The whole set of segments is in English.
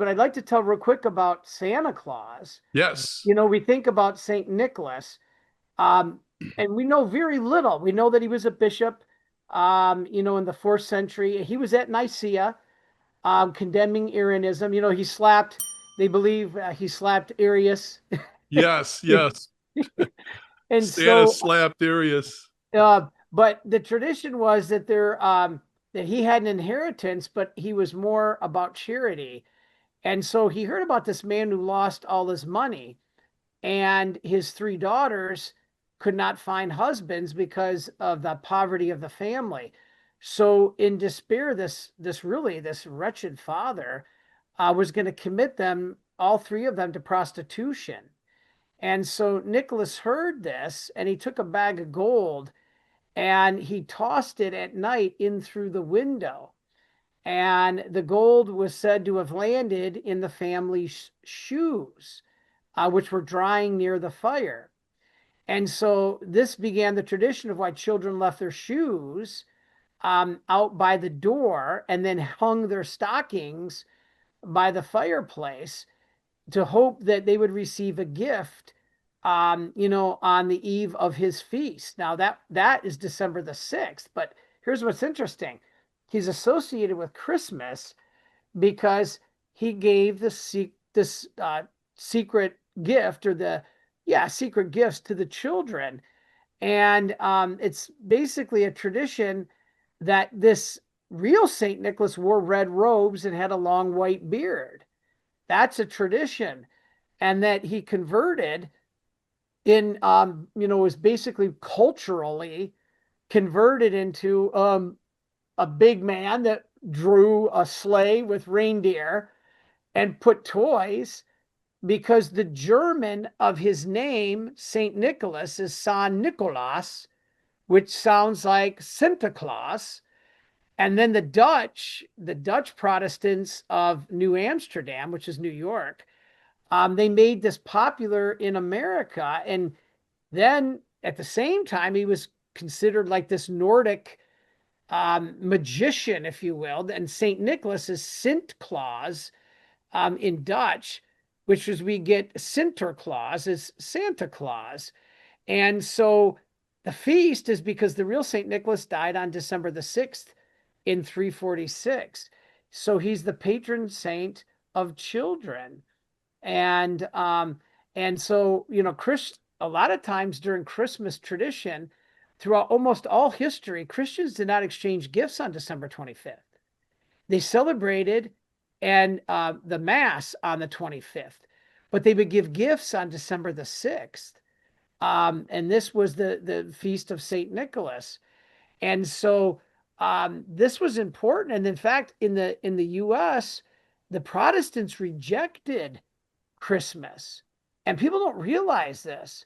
but I'd like to tell real quick about Santa Claus. Yes. You know, we think about Saint Nicholas, um, and we know very little. We know that he was a bishop, in the fourth century. He was at Nicaea, condemning Arianism. He slapped, they believe he slapped Arius. Yes. Yes. And Santa so, slapped Arius. but the tradition was that that he had an inheritance, but he was more about charity. And so he heard about this man who lost all his money, and his three daughters could not find husbands because of the poverty of the family. So in despair, this wretched father was going to commit them, all three of them, to prostitution. And so Nicholas heard this, and he took a bag of gold and he tossed it at night in through the window. And the gold was said to have landed in the family's shoes, which were drying near the fire. And so this began the tradition of why children left their shoes out by the door and then hung their stockings by the fireplace to hope that they would receive a gift, on the eve of his feast. Now that is December the 6th, but here's what's interesting. He's associated with Christmas because he gave this secret gift, or secret gifts to the children. And it's basically a tradition that this real Saint Nicholas wore red robes and had a long white beard. That's a tradition. And that he converted was basically culturally converted into a big man that drew a sleigh with reindeer and put toys, because the German of his name, Saint Nicholas, is San Nicolas, which sounds like Santa Claus. And then the Dutch Protestants of New Amsterdam, which is New York, they made this popular in America. And then at the same time, he was considered like this Nordic magician, if you will. And St. Nicholas is Sint Claus in Dutch, which is we get Sinterklaas is Santa Claus. And so the feast is because the real St. Nicholas died on December the 6th in 346. So he's the patron saint of children. And so Chris, a lot of times during Christmas tradition, throughout almost all history, Christians did not exchange gifts on December 25th. They celebrated and the Mass on the 25th, but they would give gifts on December the 6th. And this was the feast of Saint Nicholas. And so this was important. And in fact, in the U.S., the Protestants rejected Christmas. And people don't realize this,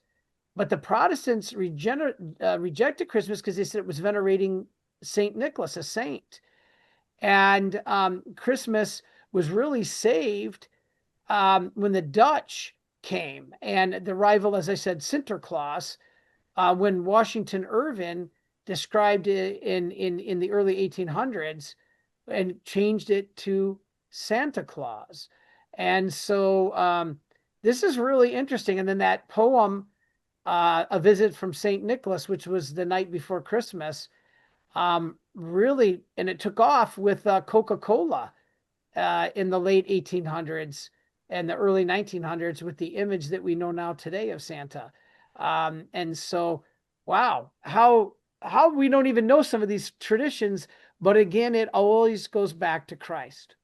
but the Protestants rejected Christmas because they said it was venerating St. Nicholas, a saint. And Christmas was really saved when the Dutch came, and the rival, as I said, Sinterklaas, when Washington Irving described it in the early 1800s and changed it to Santa Claus. And so this is really interesting. And then that poem, A Visit from St. Nicholas, which was the night before Christmas, really, and it took off with Coca-Cola in the late 1800s and the early 1900s with the image that we know now today of Santa. And so, wow, how we don't even know some of these traditions, but again, it always goes back to Christ.